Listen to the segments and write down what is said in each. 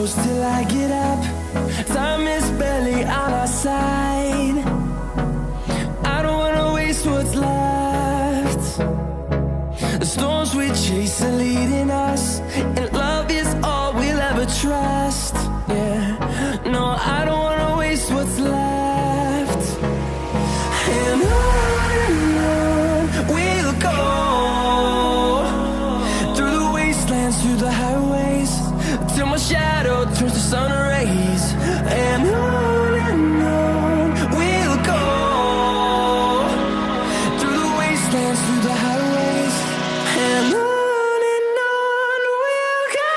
close till I get up. Time is barely on our side. I don't wanna waste what's left. The storms we chase are leading us, and love is all we'll ever trust. Yeah, no, I don't wanna waste what's left. And on we'll go, through the wastelands, through the highways, till my shadow turns to sun rays. And on we'll go, through the wastelands, through the highways, and on we'll go.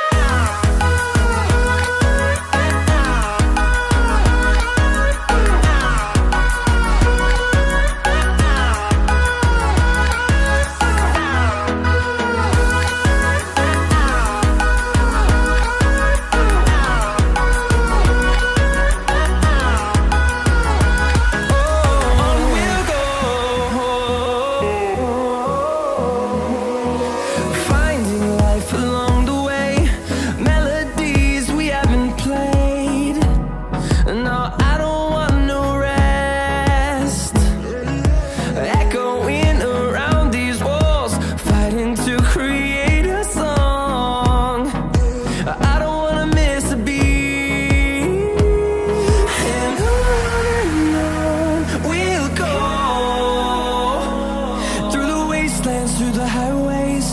Through the highways,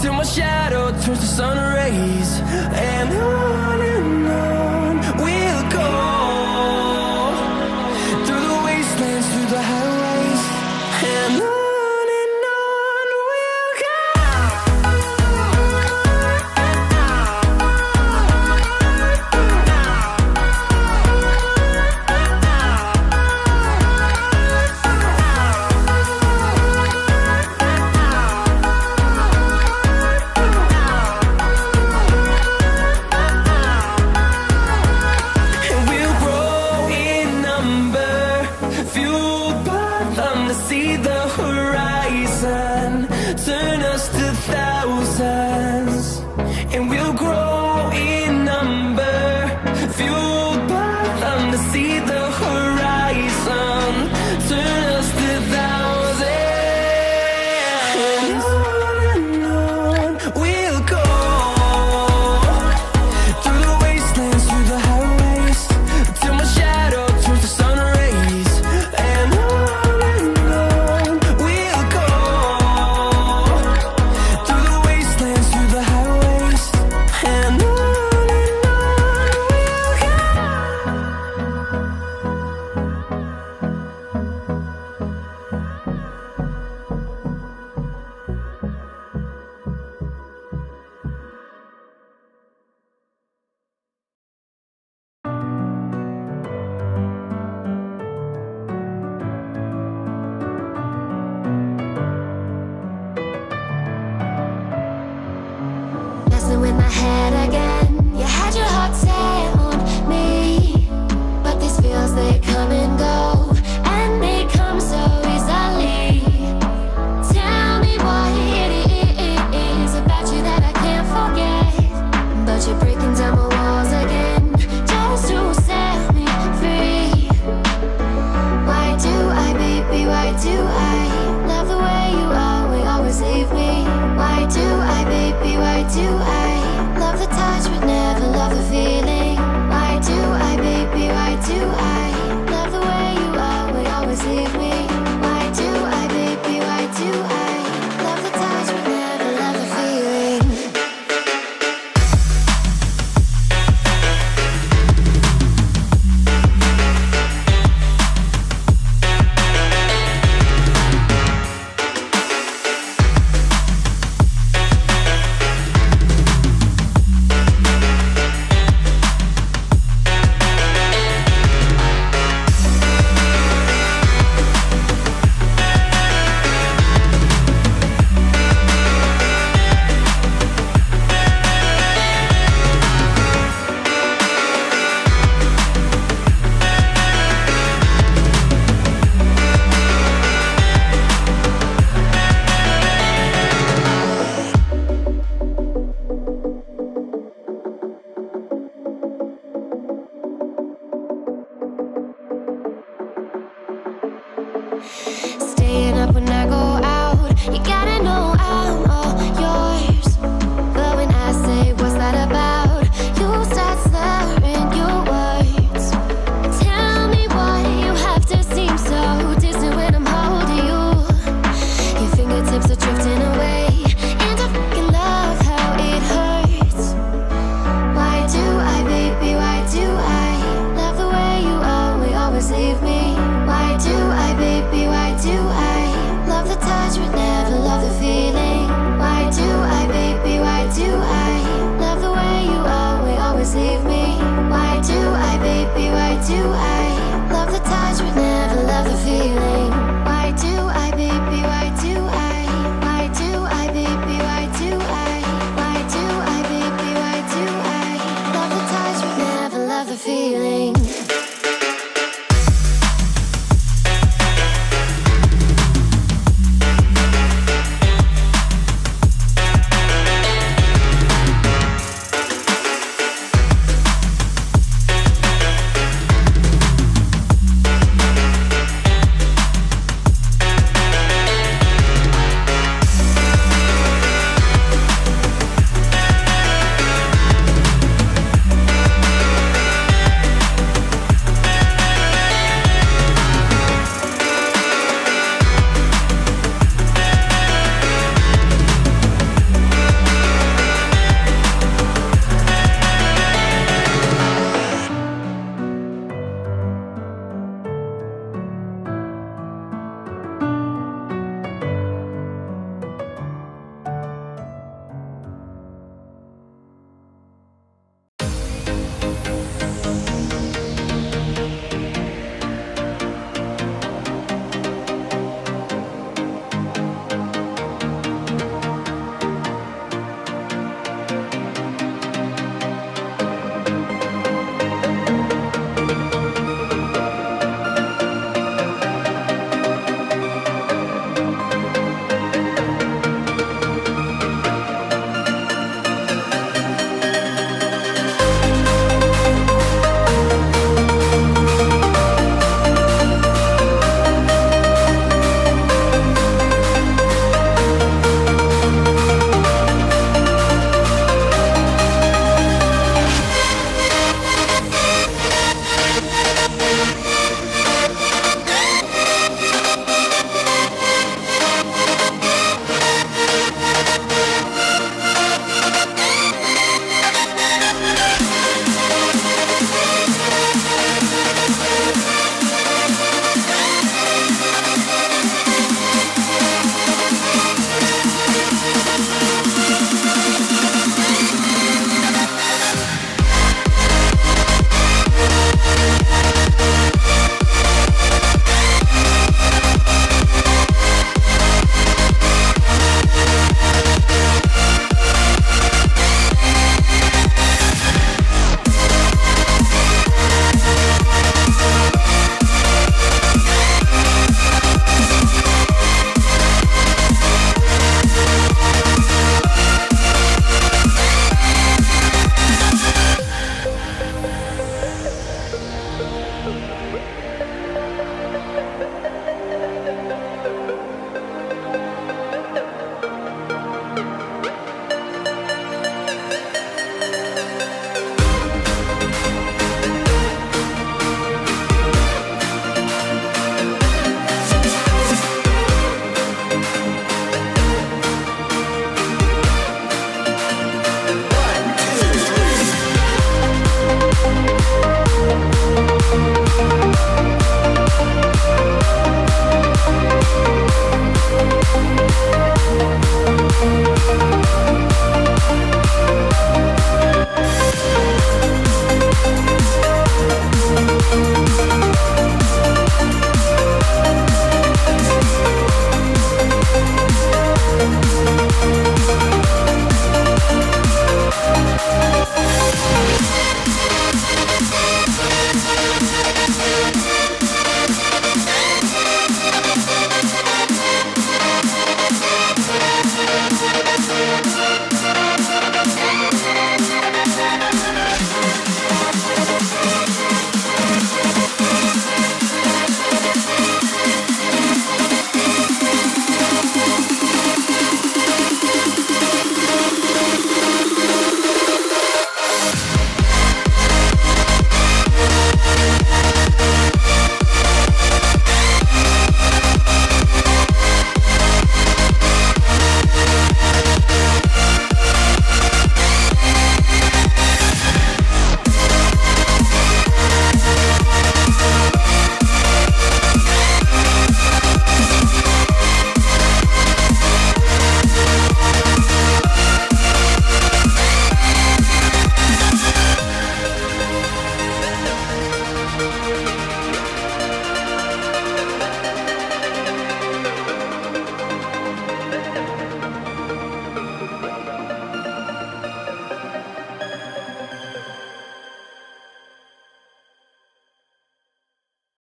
till my shadow turns to sun rays. And on we'll go, through the wastelands, through the highways, and on we'll go. See the horizon turn us to thousands, and we'll grow in number, fueled by them. To see the horizon turn us to thousands, and on we'll go, through the wastelands, through the highways, till my shadow turns to sun rays. And in my head again. You had your heart set on me, but these feels, they come and go, and they come so easily. Tell me what it is about you that I can't forget, but you bring